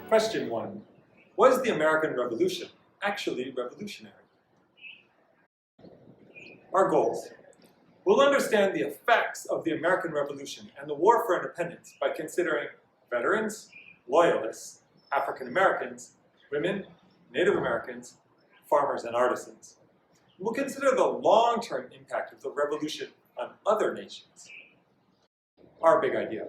Question 1. Was the American Revolution actually revolutionary? Our goals. We'll understand the effects of the American Revolution and the War for Independence by considering veterans, loyalists, African Americans, women, Native Americans, farmers, and artisans. We'll consider the long-term impact of the revolution on other nations. Our big idea.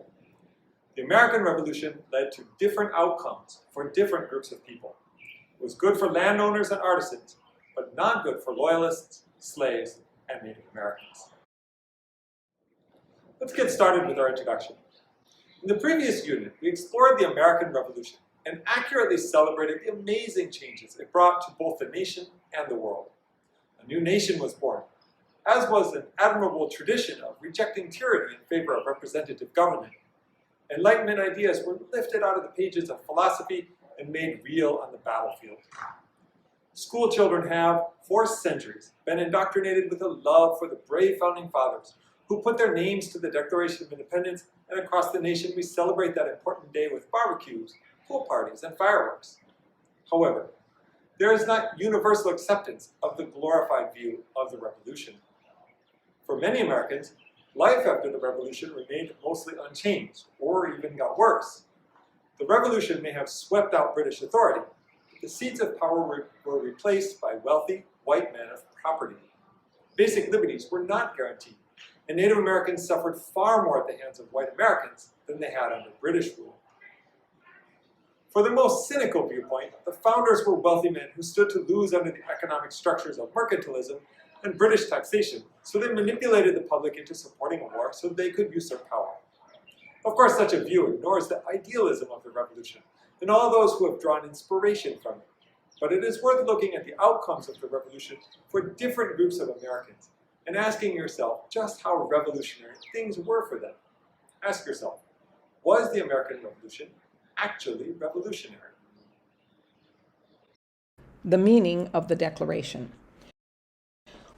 The American Revolution led to different outcomes for different groups of people. It was good for landowners and artisans, but not good for loyalists, slaves, and Native Americans. Let's get started with our introduction. In the previous unit, we explored the American Revolution and accurately celebrated the amazing changes it brought to both the nation and the world. A new nation was born, as was an admirable tradition of rejecting tyranny in favor of representative government. Enlightenment ideas were lifted out of the pages of philosophy and made real on the battlefield. School children have, for centuries, been indoctrinated with a love for the brave founding fathers who put their names to the Declaration of Independence, and across the nation we celebrate that important day with barbecues, pool parties, and fireworks. However, there is not universal acceptance of the glorified view of the Revolution. For many Americans, life after the Revolution remained mostly unchanged, or even got worse. The Revolution may have swept out British authority, but the seats of power were replaced by wealthy white men of property. Basic liberties were not guaranteed, and Native Americans suffered far more at the hands of white Americans than they had under British rule. For the most cynical viewpoint, the founders were wealthy men who stood to lose under the economic structures of mercantilism and British taxation, so they manipulated the public into supporting a war so they could usurp power. Of course, such a view ignores the idealism of the revolution and all those who have drawn inspiration from it. But it is worth looking at the outcomes of the revolution for different groups of Americans and asking yourself just how revolutionary things were for them. Ask yourself, was the American Revolution actually revolutionary? The meaning of the Declaration.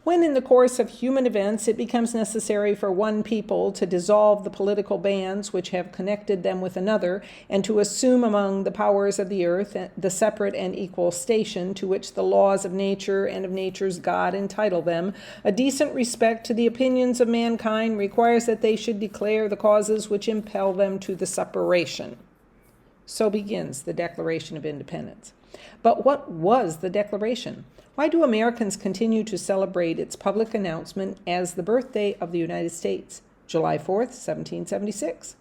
When in the course of human events it becomes necessary for one people to dissolve the political bands which have connected them with another, and to assume among the powers of the earth the separate and equal station to which the laws of nature and of nature's God entitle them, a decent respect to the opinions of mankind requires that they should declare the causes which impel them to the separation. So begins the Declaration of Independence. But what was the Declaration? Why do Americans continue to celebrate its public announcement as the birthday of the United States, July 4th, 1776?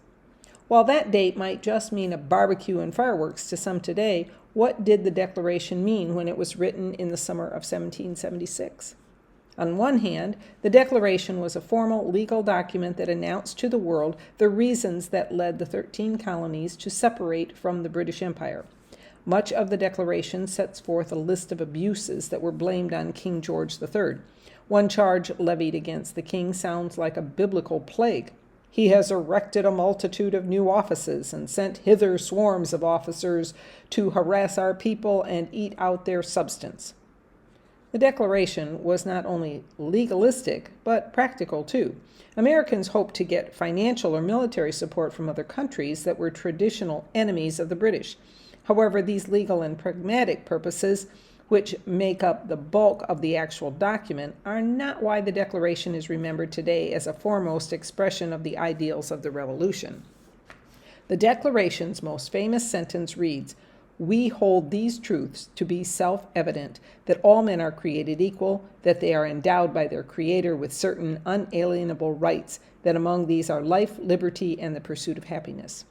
While that date might just mean a barbecue and fireworks to some today, what did the Declaration mean when it was written in the summer of 1776? On one hand, the Declaration was a formal legal document that announced to the world the reasons that led the 13 colonies to separate from the British Empire. Much of the Declaration sets forth a list of abuses that were blamed on King George III. One charge levied against the king sounds like a biblical plague. He has erected a multitude of new offices and sent hither swarms of officers to harass our people and eat out their substance. The Declaration was not only legalistic, but practical too. Americans hoped to get financial or military support from other countries that were traditional enemies of the British. However, these legal and pragmatic purposes, which make up the bulk of the actual document, are not why the Declaration is remembered today as a foremost expression of the ideals of the Revolution. The Declaration's most famous sentence reads, "We hold these truths to be self-evident, that all men are created equal, that they are endowed by their Creator with certain unalienable rights, that among these are life, liberty, and the pursuit of happiness."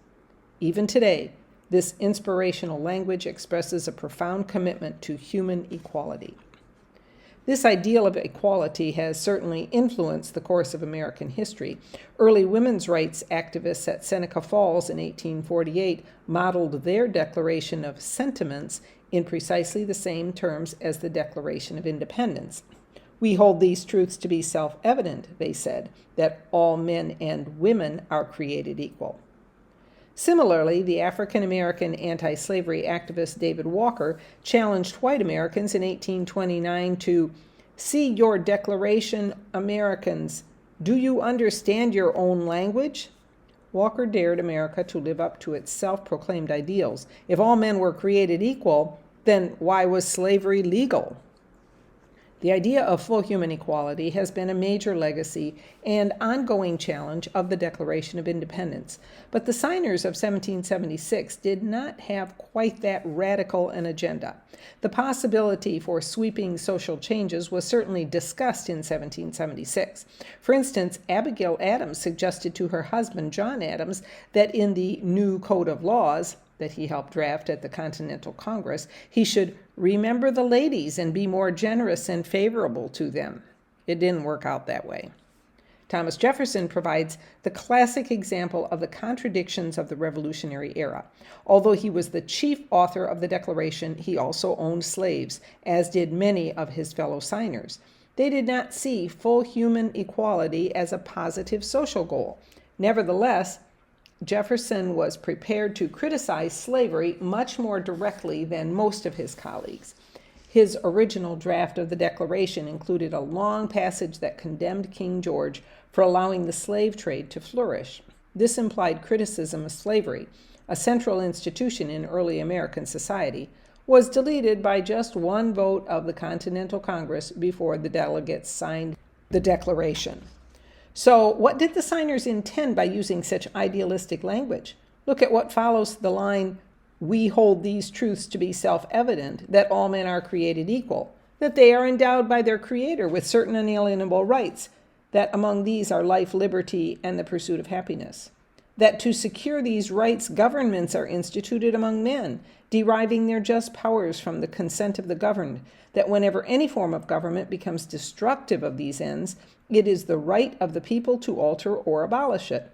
Even today, this inspirational language expresses a profound commitment to human equality. This ideal of equality has certainly influenced the course of American history. Early women's rights activists at Seneca Falls in 1848 modeled their Declaration of Sentiments in precisely the same terms as the Declaration of Independence. "We hold these truths to be self-evident," they said, "that all men and women are created equal." Similarly, the African-American anti-slavery activist David Walker challenged white Americans in 1829 to "see your Declaration, Americans, Do you understand your own language? Walker dared America to live up to its self-proclaimed ideals. If all men were created equal, then why was slavery legal? The idea of full human equality has been a major legacy and ongoing challenge of the Declaration of Independence, but the signers of 1776 did not have quite that radical an agenda. The possibility for sweeping social changes was certainly discussed in 1776. For instance, Abigail Adams suggested to her husband, John Adams, that in the new Code of Laws that he helped draft at the Continental Congress, he should remember the ladies and be more generous and favorable to them. It didn't work out that way. Thomas Jefferson provides the classic example of the contradictions of the Revolutionary era. Although he was the chief author of the Declaration, he also owned slaves, as did many of his fellow signers. They did not see full human equality as a positive social goal. Nevertheless, Jefferson was prepared to criticize slavery much more directly than most of his colleagues. His original draft of the Declaration included a long passage that condemned King George for allowing the slave trade to flourish. This implied criticism of slavery, a central institution in early American society, was deleted by just one vote of the Continental Congress before the delegates signed the Declaration. So, what did the signers intend by using such idealistic language? Look at what follows the line, "We hold these truths to be self-evident, that all men are created equal, that they are endowed by their Creator with certain unalienable rights, that among these are life, liberty, and the pursuit of happiness. That to secure these rights, governments are instituted among men, deriving their just powers from the consent of the governed, that whenever any form of government becomes destructive of these ends, it is the right of the people to alter or abolish it,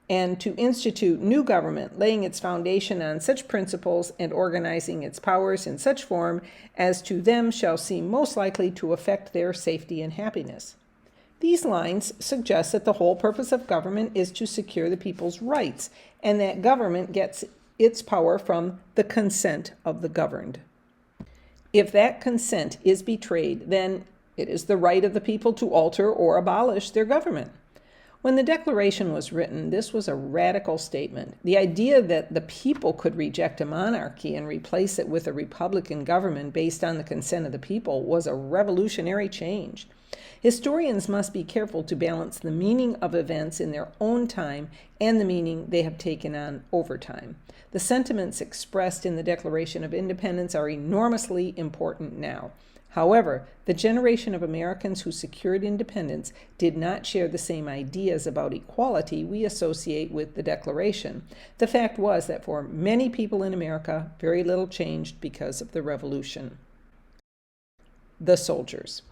and to institute new government, laying its foundation on such principles and organizing its powers in such form as to them shall seem most likely to affect their safety and happiness." These lines suggest that the whole purpose of government is to secure the people's rights, and that government gets its power from the consent of the governed. If that consent is betrayed, then it is the right of the people to alter or abolish their government. When the Declaration was written, this was a radical statement. The idea that the people could reject a monarchy and replace it with a republican government based on the consent of the people was a revolutionary change. Historians must be careful to balance the meaning of events in their own time and the meaning they have taken on over time. The sentiments expressed in the Declaration of Independence are enormously important now. However, the generation of Americans who secured independence did not share the same ideas about equality we associate with the Declaration. The fact was that for many people in America, very little changed because of the Revolution. The soldiers.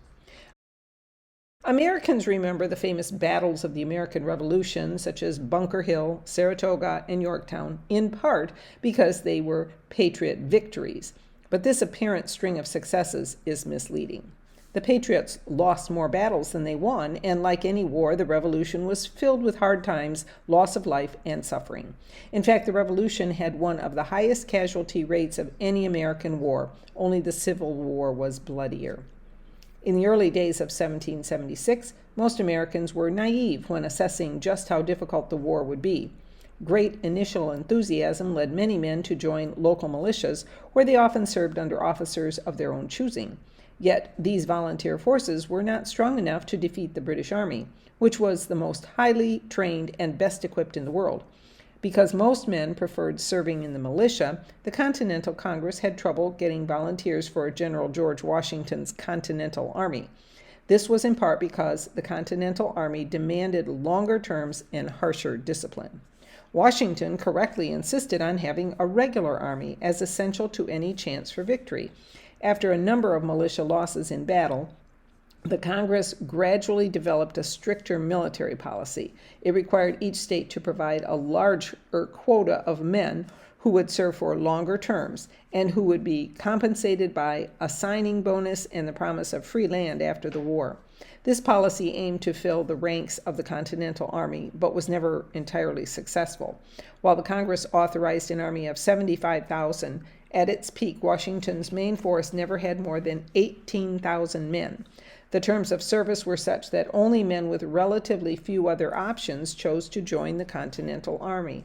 Americans remember the famous battles of the American Revolution, such as Bunker Hill, Saratoga, and Yorktown, in part because they were Patriot victories. But this apparent string of successes is misleading. The Patriots lost more battles than they won, and like any war, the Revolution was filled with hard times, loss of life, and suffering. In fact, the Revolution had one of the highest casualty rates of any American war. Only the Civil War was bloodier. In the early days of 1776, most Americans were naive when assessing just how difficult the war would be. Great initial enthusiasm led many men to join local militias, where they often served under officers of their own choosing. Yet these volunteer forces were not strong enough to defeat the British Army, which was the most highly trained and best equipped in the world. Because most men preferred serving in the militia, the Continental Congress had trouble getting volunteers for General George Washington's Continental Army. This was in part because the Continental Army demanded longer terms and harsher discipline. Washington correctly insisted on having a regular army as essential to any chance for victory. After a number of militia losses in battle, the Congress gradually developed a stricter military policy. It required each state to provide a larger quota of men who would serve for longer terms and who would be compensated by a signing bonus and the promise of free land after the war. This policy aimed to fill the ranks of the Continental Army, but was never entirely successful. While the Congress authorized an army of 75,000, at its peak, Washington's main force never had more than 18,000 men. The terms of service were such that only men with relatively few other options chose to join the Continental Army.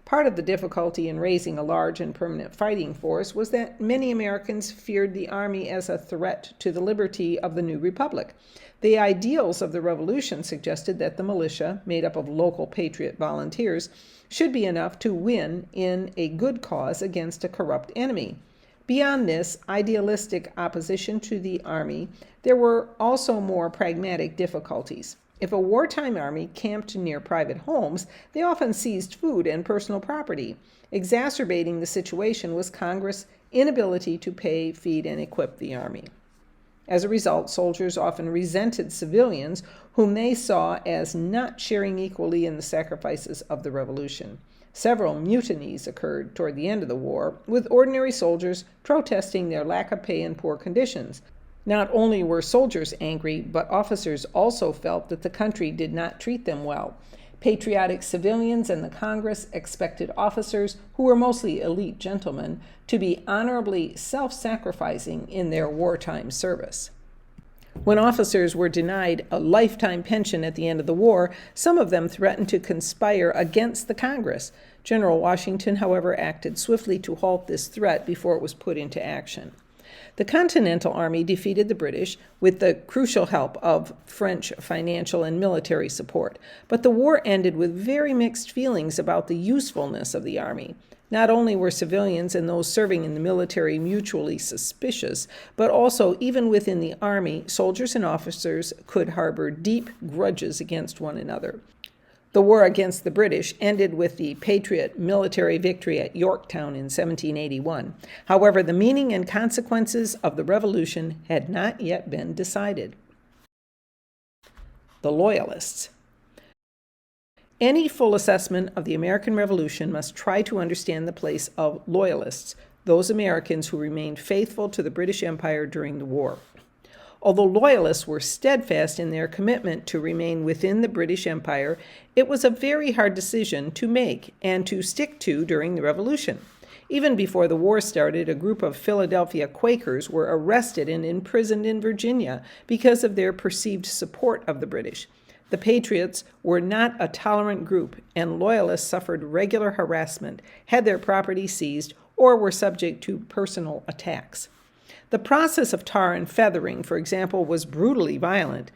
Part of the difficulty in raising a large and permanent fighting force was that many Americans feared the Army as a threat to the liberty of the new republic. The ideals of the Revolution suggested that the militia, made up of local patriot volunteers, should be enough to win in a good cause against a corrupt enemy. Beyond this idealistic opposition to the Army, there were also more pragmatic difficulties. If a wartime army camped near private homes, they often seized food and personal property. Exacerbating the situation was Congress' inability to pay, feed, and equip the army. As a result, soldiers often resented civilians whom they saw as not sharing equally in the sacrifices of the Revolution. Several mutinies occurred toward the end of the war, with ordinary soldiers protesting their lack of pay and poor conditions. Not only were soldiers angry, but officers also felt that the country did not treat them well. Patriotic civilians and the Congress expected officers, who were mostly elite gentlemen, to be honorably self-sacrificing in their wartime service. When officers were denied a lifetime pension at the end of the war, some of them threatened to conspire against the Congress. General Washington, however, acted swiftly to halt this threat before it was put into action. The Continental Army defeated the British with the crucial help of French financial and military support, but the war ended with very mixed feelings about the usefulness of the army. Not only were civilians and those serving in the military mutually suspicious, but also, even within the army, soldiers and officers could harbor deep grudges against one another. The war against the British ended with the Patriot military victory at Yorktown in 1781. However, the meaning and consequences of the Revolution had not yet been decided. The Loyalists. Any full assessment of the American Revolution must try to understand the place of Loyalists, those Americans who remained faithful to the British Empire during the war. Although Loyalists were steadfast in their commitment to remain within the British Empire, it was a very hard decision to make and to stick to during the Revolution. Even before the war started, a group of Philadelphia Quakers were arrested and imprisoned in Virginia because of their perceived support of the British. The Patriots were not a tolerant group, and Loyalists suffered regular harassment, had their property seized, or were subject to personal attacks. The process of tar and feathering, for example, was brutally violent.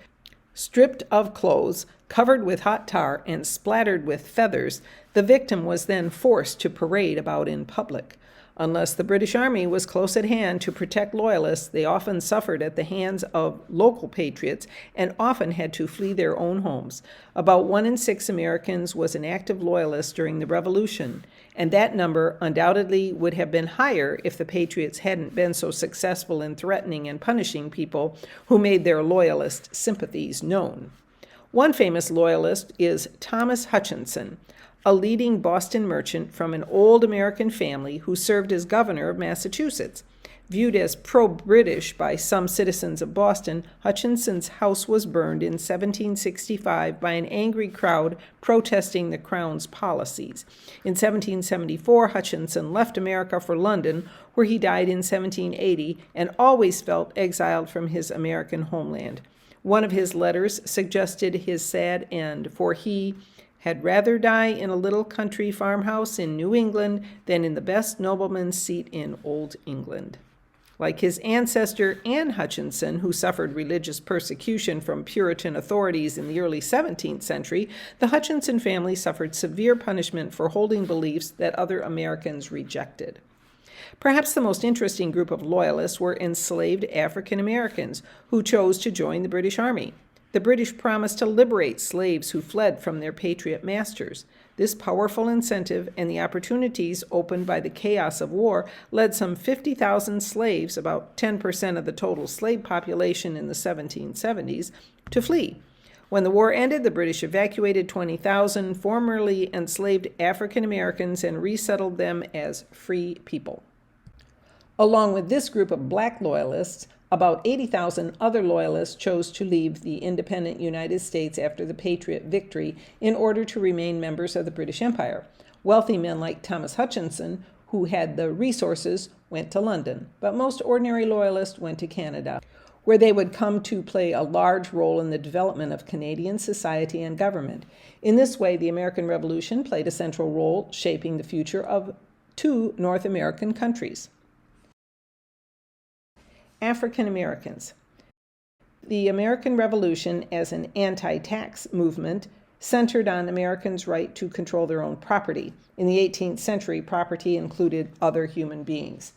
Stripped of clothes, covered with hot tar, and splattered with feathers, the victim was then forced to parade about in public. Unless the British Army was close at hand to protect Loyalists, they often suffered at the hands of local patriots and often had to flee their own homes. About 1 in 6 Americans was an active Loyalist during the Revolution, and that number undoubtedly would have been higher if the Patriots hadn't been so successful in threatening and punishing people who made their Loyalist sympathies known. One famous Loyalist is Thomas Hutchinson, a leading Boston merchant from an old American family who served as governor of Massachusetts. Viewed as pro-British by some citizens of Boston, Hutchinson's house was burned in 1765 by an angry crowd protesting the Crown's policies. In 1774, Hutchinson left America for London, where he died in 1780, and always felt exiled from his American homeland. One of his letters suggested his sad end, for he had rather die in a little country farmhouse in New England than in the best nobleman's seat in Old England. Like his ancestor Anne Hutchinson, who suffered religious persecution from Puritan authorities in the early 17th century, the Hutchinson family suffered severe punishment for holding beliefs that other Americans rejected. Perhaps the most interesting group of Loyalists were enslaved African Americans who chose to join the British Army. The British promised to liberate slaves who fled from their patriot masters. This powerful incentive and the opportunities opened by the chaos of war led some 50,000 slaves, about 10% of the total slave population in the 1770s, to flee. When the war ended, the British evacuated 20,000 formerly enslaved African Americans and resettled them as free people. Along with this group of black Loyalists, about 80,000 other Loyalists chose to leave the independent United States after the Patriot victory in order to remain members of the British Empire. Wealthy men like Thomas Hutchinson, who had the resources, went to London, but most ordinary Loyalists went to Canada, where they would come to play a large role in the development of Canadian society and government. In this way, the American Revolution played a central role shaping the future of two North American countries. African Americans. The American Revolution, as an anti-tax movement, centered on Americans' right to control their own property. In the 18th century, property included other human beings.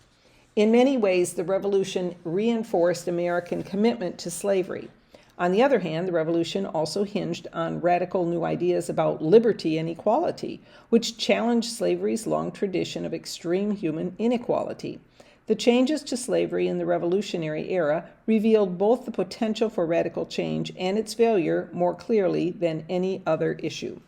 In many ways, the Revolution reinforced American commitment to slavery. On the other hand, the Revolution also hinged on radical new ideas about liberty and equality, which challenged slavery's long tradition of extreme human inequality. The changes to slavery in the Revolutionary era revealed both the potential for radical change and its failure more clearly than any other issue.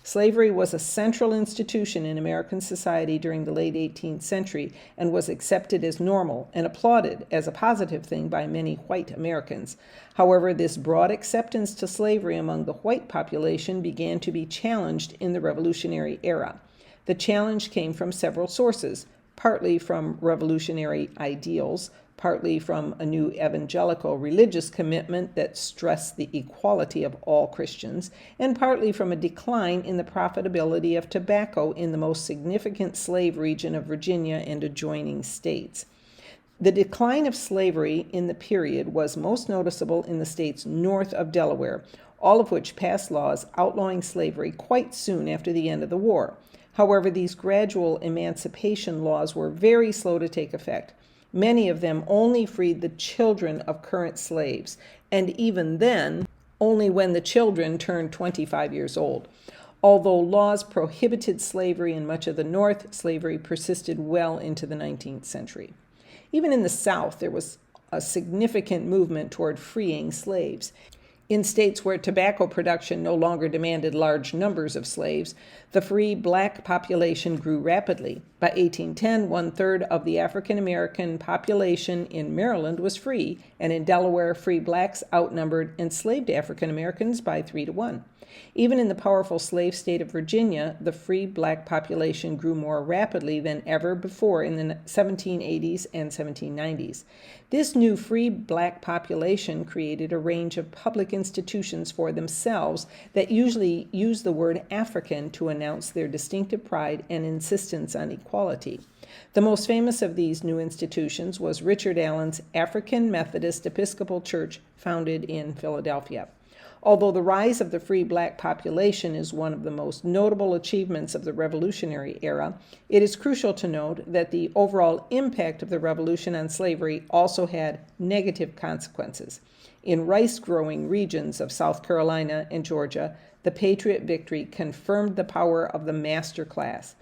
Slavery was a central institution in American society during the late 18th century and was accepted as normal and applauded as a positive thing by many white Americans. However, this broad acceptance to slavery among the white population began to be challenged in the Revolutionary era. The challenge came from several sources, partly from revolutionary ideals, partly from a new evangelical religious commitment that stressed the equality of all Christians, and partly from a decline in the profitability of tobacco in the most significant slave region of Virginia and adjoining states. The decline of slavery in the period was most noticeable in the states north of Delaware, all of which passed laws outlawing slavery quite soon after the end of the war. However, these gradual emancipation laws were very slow to take effect. Many of them only freed the children of current slaves, and even then, only when the children turned 25 years old. Although laws prohibited slavery in much of the North, slavery persisted well into the 19th century. Even in the South, there was a significant movement toward freeing slaves. In states where tobacco production no longer demanded large numbers of slaves, the free black population grew rapidly. By 1810, 1/3 of the African American population in Maryland was free, and in Delaware, free blacks outnumbered enslaved African Americans by 3-1. Even in the powerful slave state of Virginia, the free black population grew more rapidly than ever before in the 1780s and 1790s. This new free black population created a range of public institutions for themselves that usually use the word African to announce their distinctive pride and insistence on equality. The most famous of these new institutions was Richard Allen's African Methodist Episcopal Church, founded in Philadelphia. Although the rise of the free black population is one of the most notable achievements of the Revolutionary era, it is crucial to note that the overall impact of the Revolution on slavery also had negative consequences. In rice-growing regions of South Carolina and Georgia, the Patriot victory confirmed the power of the master class.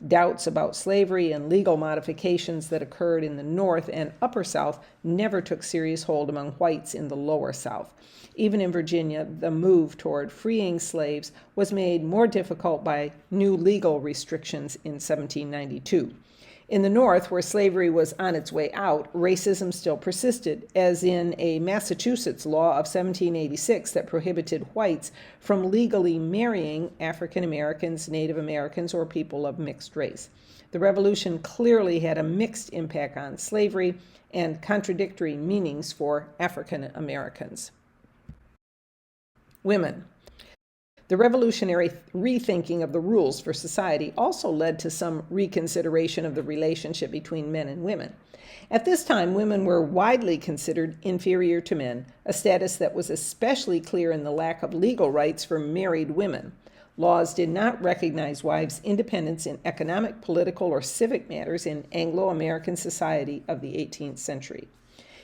Doubts about slavery and legal modifications that occurred in the North and Upper South never took serious hold among whites in the Lower South. Even in Virginia, the move toward freeing slaves was made more difficult by new legal restrictions in 1792. In the North, where slavery was on its way out, racism still persisted, as in a Massachusetts law of 1786 that prohibited whites from legally marrying African Americans, Native Americans, or people of mixed race. The Revolution clearly had a mixed impact on slavery and contradictory meanings for African Americans. Women. The revolutionary rethinking of the rules for society also led to some reconsideration of the relationship between men and women. At this time, women were widely considered inferior to men, a status that was especially clear in the lack of legal rights for married women. Laws did not recognize wives' independence in economic, political, or civic matters in Anglo-American society of the 18th century.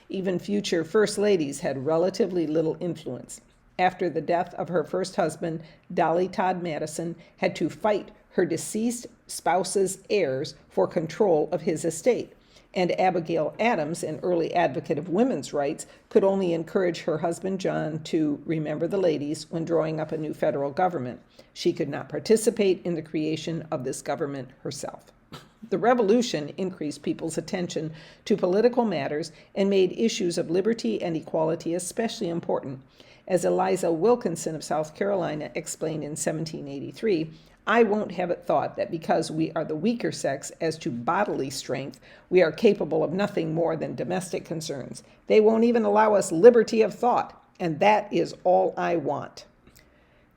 Even future first ladies had relatively little influence. After the death of her first husband, Dolly Todd Madison had to fight her deceased spouse's heirs for control of his estate. And Abigail Adams, an early advocate of women's rights, could only encourage her husband John to remember the ladies when drawing up a new federal government. She could not participate in the creation of this government herself. The Revolution increased people's attention to political matters and made issues of liberty and equality especially important. As Eliza Wilkinson of South Carolina explained in 1783, I won't have it thought that because we are the weaker sex as to bodily strength, we are capable of nothing more than domestic concerns. They won't even allow us liberty of thought, and that is all I want.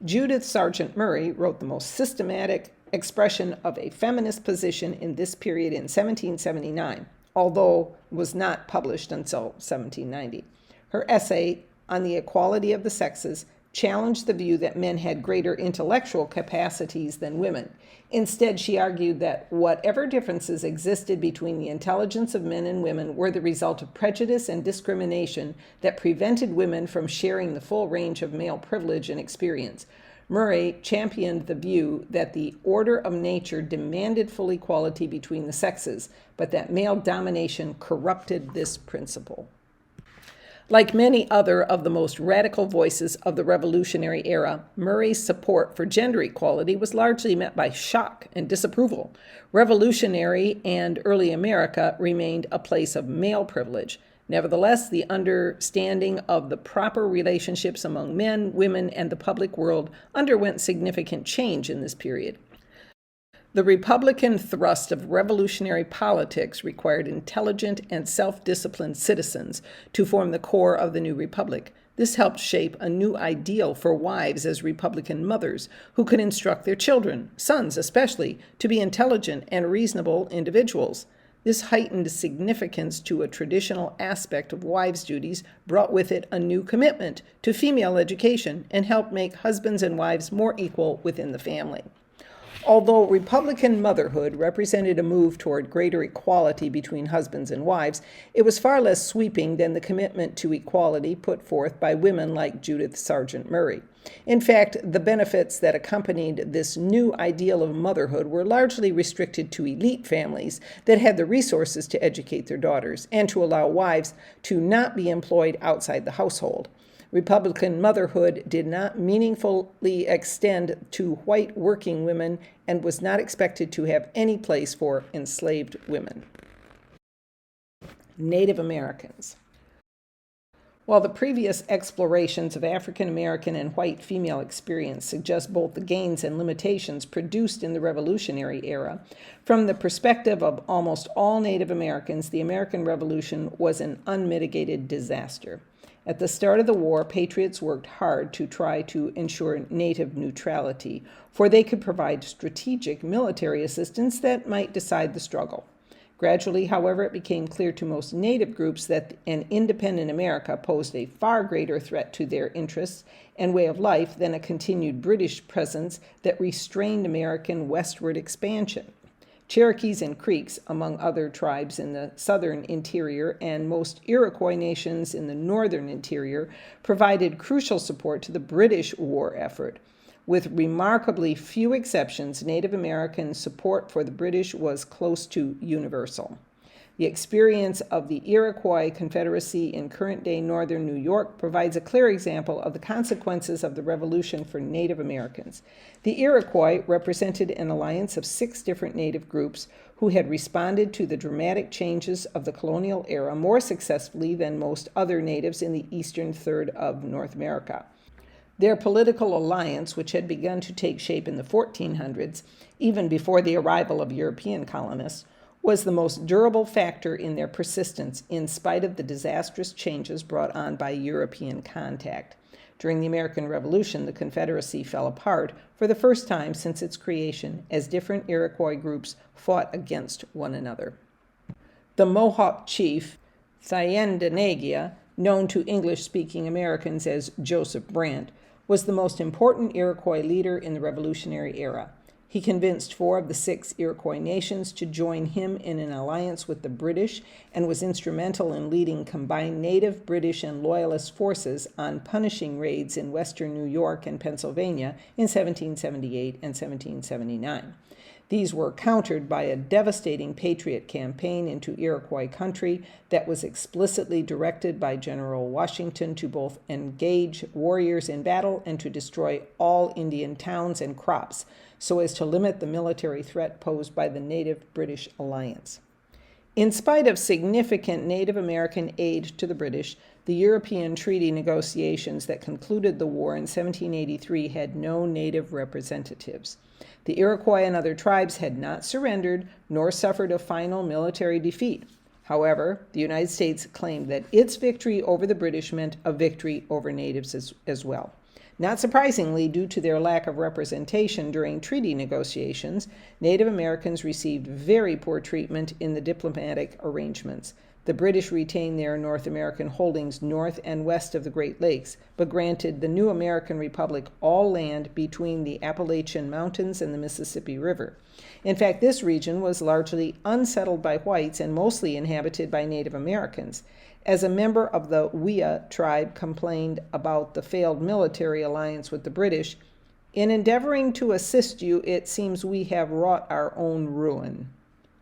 Judith Sargent Murray wrote the most systematic expression of a feminist position in this period in 1779, although was not published until 1790. Her essay on the equality of the sexes challenged the view that men had greater intellectual capacities than women. Instead, she argued that whatever differences existed between the intelligence of men and women were the result of prejudice and discrimination that prevented women from sharing the full range of male privilege and experience. Murray championed the view that the order of nature demanded full equality between the sexes, but that male domination corrupted this principle. Like many other of the most radical voices of the Revolutionary era, Murray's support for gender equality was largely met by shock and disapproval. Revolutionary and early America remained a place of male privilege. Nevertheless, the understanding of the proper relationships among men, women, and the public world underwent significant change in this period. The Republican thrust of revolutionary politics required intelligent and self-disciplined citizens to form the core of the new republic. This helped shape a new ideal for wives as Republican mothers who could instruct their children, sons especially, to be intelligent and reasonable individuals. This heightened significance to a traditional aspect of wives' duties brought with it a new commitment to female education and helped make husbands and wives more equal within the family. Although Republican motherhood represented a move toward greater equality between husbands and wives, it was far less sweeping than the commitment to equality put forth by women like Judith Sargent Murray. In fact, the benefits that accompanied this new ideal of motherhood were largely restricted to elite families that had the resources to educate their daughters and to allow wives to not be employed outside the household. Republican motherhood did not meaningfully extend to white working women and was not expected to have any place for enslaved women. Native Americans. While the previous explorations of African American and white female experience suggest both the gains and limitations produced in the Revolutionary era, from the perspective of almost all Native Americans, the American Revolution was an unmitigated disaster. At the start of the war, patriots worked hard to try to ensure Native neutrality, for they could provide strategic military assistance that might decide the struggle. Gradually, however, it became clear to most Native groups that an independent America posed a far greater threat to their interests and way of life than a continued British presence that restrained American westward expansion. Cherokees and Creeks, among other tribes in the southern interior, and most Iroquois nations in the northern interior, provided crucial support to the British war effort. With remarkably few exceptions, Native American support for the British was close to universal. The experience of the Iroquois Confederacy in current-day northern New York provides a clear example of the consequences of the Revolution for Native Americans. The Iroquois represented an alliance of 6 different Native groups who had responded to the dramatic changes of the colonial era more successfully than most other natives in the eastern third of North America. Their political alliance, which had begun to take shape in the 1400s, even before the arrival of European colonists, was the most durable factor in their persistence in spite of the disastrous changes brought on by European contact. During the American Revolution, the Confederacy fell apart for the first time since its creation as different Iroquois groups fought against one another. The Mohawk chief, Thayendanegea, known to English-speaking Americans as Joseph Brant, was the most important Iroquois leader in the Revolutionary era. He convinced 4 of the 6 Iroquois nations to join him in an alliance with the British and was instrumental in leading combined Native, British, and Loyalist forces on punishing raids in western New York and Pennsylvania in 1778 and 1779. These were countered by a devastating patriot campaign into Iroquois country that was explicitly directed by General Washington to both engage warriors in battle and to destroy all Indian towns and crops, so as to limit the military threat posed by the Native-British alliance. In spite of significant Native American aid to the British, the European treaty negotiations that concluded the war in 1783 had no Native representatives. The Iroquois and other tribes had not surrendered nor suffered a final military defeat. However, the United States claimed that its victory over the British meant a victory over natives as well. Not surprisingly, due to their lack of representation during treaty negotiations, Native Americans received very poor treatment in the diplomatic arrangements. The British retained their North American holdings north and west of the Great Lakes, but granted the new American Republic all land between the Appalachian Mountains and the Mississippi River. In fact, this region was largely unsettled by whites and mostly inhabited by Native Americans. As a member of the Wea tribe complained about the failed military alliance with the British, "In endeavoring to assist you, it seems we have wrought our own ruin."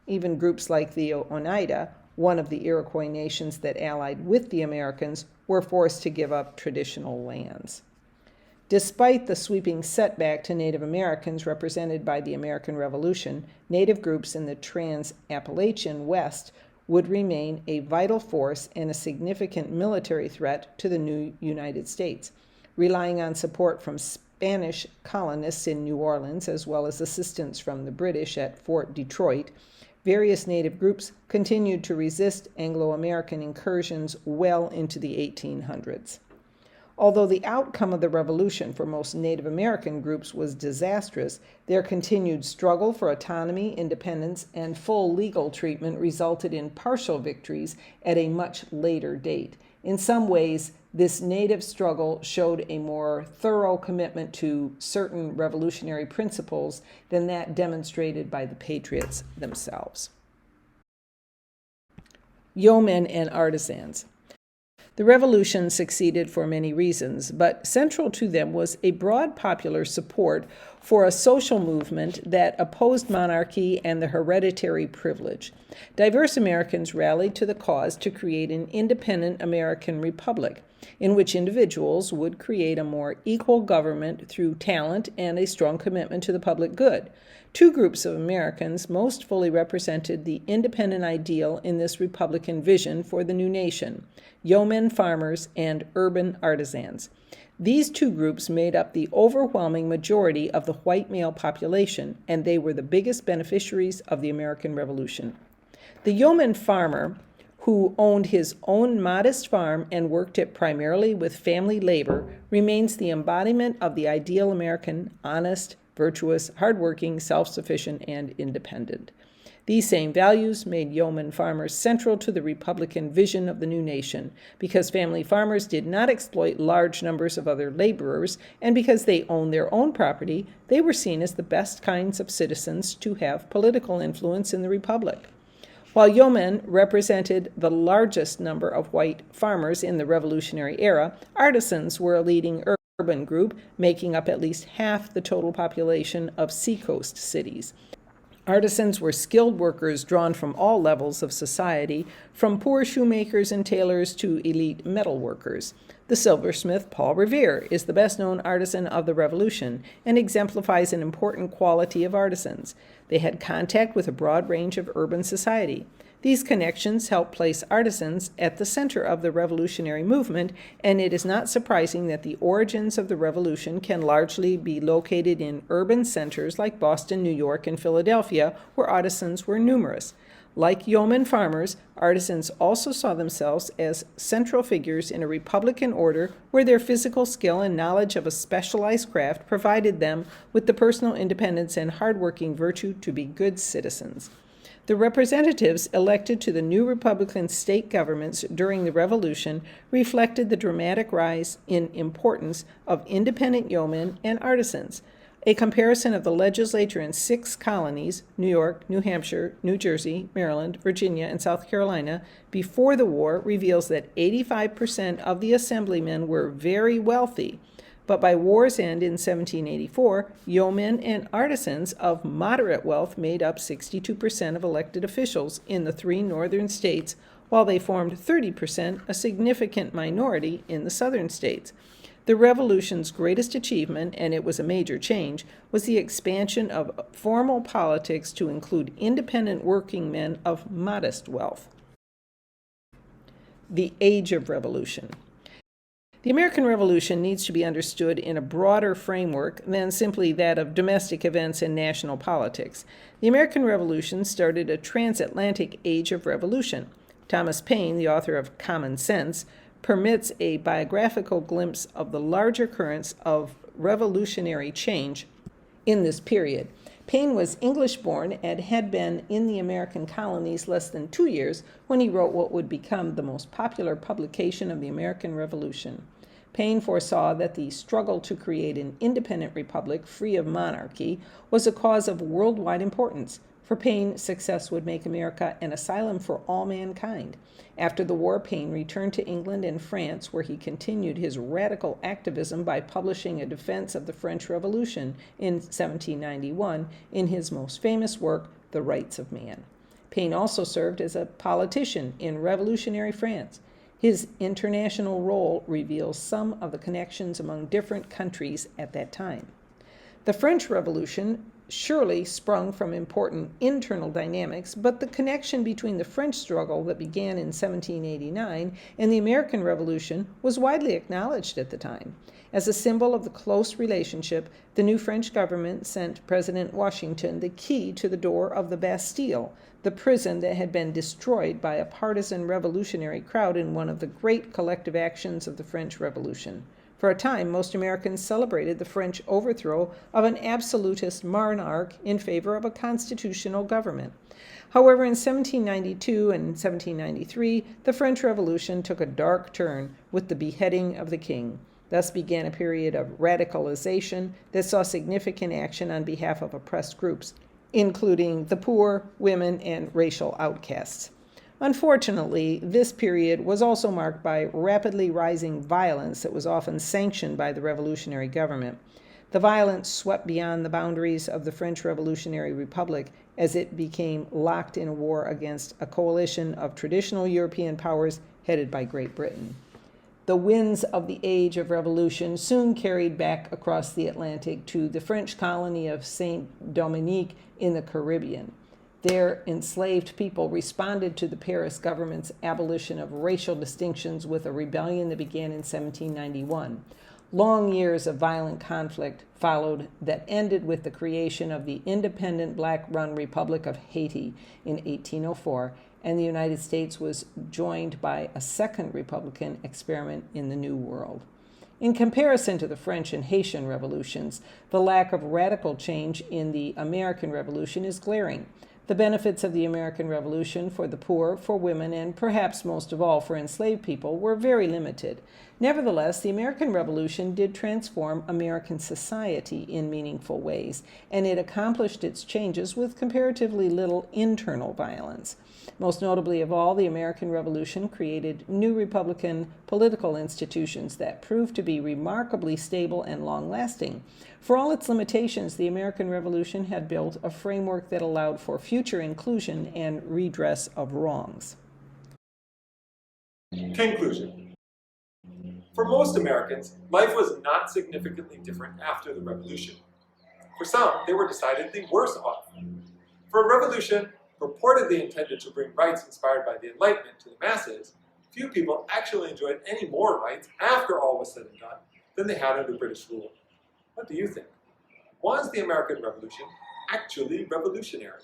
Even groups like the Oneida, one of the Iroquois nations that allied with the Americans, were forced to give up traditional lands. Despite the sweeping setback to Native Americans represented by the American Revolution, Native groups in the Trans-Appalachian West would remain a vital force and a significant military threat to the new United States. Relying on support from Spanish colonists in New Orleans, as well as assistance from the British at Fort Detroit, various Native groups continued to resist Anglo-American incursions well into the 1800s. Although the outcome of the Revolution for most Native American groups was disastrous, their continued struggle for autonomy, independence, and full legal treatment resulted in partial victories at a much later date. In some ways, this Native struggle showed a more thorough commitment to certain revolutionary principles than that demonstrated by the Patriots themselves. Yeomen and artisans. The Revolution succeeded for many reasons, but central to them was a broad popular support for a social movement that opposed monarchy and the hereditary privilege. Diverse Americans rallied to the cause to create an independent American republic, in which individuals would create a more equal government through talent and a strong commitment to the public good. Two groups of Americans most fully represented the independent ideal in this Republican vision for the new nation: yeomen farmers and urban artisans. These two groups made up the overwhelming majority of the white male population, and they were the biggest beneficiaries of the American Revolution. The yeoman farmer, who owned his own modest farm and worked it primarily with family labor, remains the embodiment of the ideal American: honest, virtuous, hardworking, self-sufficient, and independent. These same values made yeoman farmers central to the Republican vision of the new nation, because family farmers did not exploit large numbers of other laborers, and because they owned their own property, they were seen as the best kinds of citizens to have political influence in the Republic. While yeomen represented the largest number of white farmers in the Revolutionary era, artisans were a leading urban group, making up at least half the total population of seacoast cities. Artisans were skilled workers drawn from all levels of society, from poor shoemakers and tailors to elite metal workers. The silversmith Paul Revere is the best-known artisan of the Revolution and exemplifies an important quality of artisans. They had contact with a broad range of urban society. These connections help place artisans at the center of the revolutionary movement, and it is not surprising that the origins of the revolution can largely be located in urban centers like Boston, New York, and Philadelphia, where artisans were numerous. Like yeoman farmers, artisans also saw themselves as central figures in a republican order where their physical skill and knowledge of a specialized craft provided them with the personal independence and hardworking virtue to be good citizens. The representatives elected to the new Republican state governments during the Revolution reflected the dramatic rise in importance of independent yeomen and artisans. A comparison of the legislature in 6 colonies, New York, New Hampshire, New Jersey, Maryland, Virginia, and South Carolina, before the war reveals that 85% of the assemblymen were very wealthy. But by war's end in 1784, yeomen and artisans of moderate wealth made up 62% of elected officials in the 3 northern states, while they formed 30%, a significant minority in the southern states. The Revolution's greatest achievement, and it was a major change, was the expansion of formal politics to include independent working men of modest wealth. The Age of Revolution. The American Revolution needs to be understood in a broader framework than simply that of domestic events and national politics. The American Revolution started a transatlantic age of revolution. Thomas Paine, the author of Common Sense, permits a biographical glimpse of the larger currents of revolutionary change in this period. Paine was English-born and had been in the American colonies less than 2 years when he wrote what would become the most popular publication of the American Revolution. Paine foresaw that the struggle to create an independent republic free of monarchy was a cause of worldwide importance. For Paine, success would make America an asylum for all mankind. After the war, Paine returned to England and France, where he continued his radical activism by publishing a defense of the French Revolution in 1791 in his most famous work, The Rights of Man. Paine also served as a politician in revolutionary France. His international role reveals some of the connections among different countries at that time. The French Revolution surely sprung from important internal dynamics, but the connection between the French struggle that began in 1789 and the American Revolution was widely acknowledged at the time. As a symbol of the close relationship, the new French government sent President Washington the key to the door of the Bastille, the prison that had been destroyed by a partisan revolutionary crowd in one of the great collective actions of the French Revolution. For a time, most Americans celebrated the French overthrow of an absolutist monarch in favor of a constitutional government. However, in 1792 and 1793, the French Revolution took a dark turn with the beheading of the king. Thus began a period of radicalization that saw significant action on behalf of oppressed groups, including the poor, women, and racial outcasts. Unfortunately, this period was also marked by rapidly rising violence that was often sanctioned by the revolutionary government. The violence swept beyond the boundaries of the French Revolutionary Republic as it became locked in a war against a coalition of traditional European powers headed by Great Britain. The winds of the Age of Revolution soon carried back across the Atlantic to the French colony of Saint Dominique in the Caribbean. There, enslaved people responded to the Paris government's abolition of racial distinctions with a rebellion that began in 1791. Long years of violent conflict followed that ended with the creation of the independent black-run Republic of Haiti in 1804, and the United States was joined by a second Republican experiment in the New World. In comparison to the French and Haitian revolutions, the lack of radical change in the American Revolution is glaring. The benefits of the American Revolution for the poor, for women, and perhaps most of all for enslaved people were very limited. Nevertheless, the American Revolution did transform American society in meaningful ways, and it accomplished its changes with comparatively little internal violence. Most notably of all, the American Revolution created new Republican political institutions that proved to be remarkably stable and long-lasting. For all its limitations, the American Revolution had built a framework that allowed for future inclusion and redress of wrongs. Conclusion. For most Americans, life was not significantly different after the Revolution. For some, they were decidedly worse off. For a revolution purportedly intended to bring rights inspired by the Enlightenment to the masses, few people actually enjoyed any more rights after all was said and done than they had under British rule. What do you think? Was the American Revolution actually revolutionary?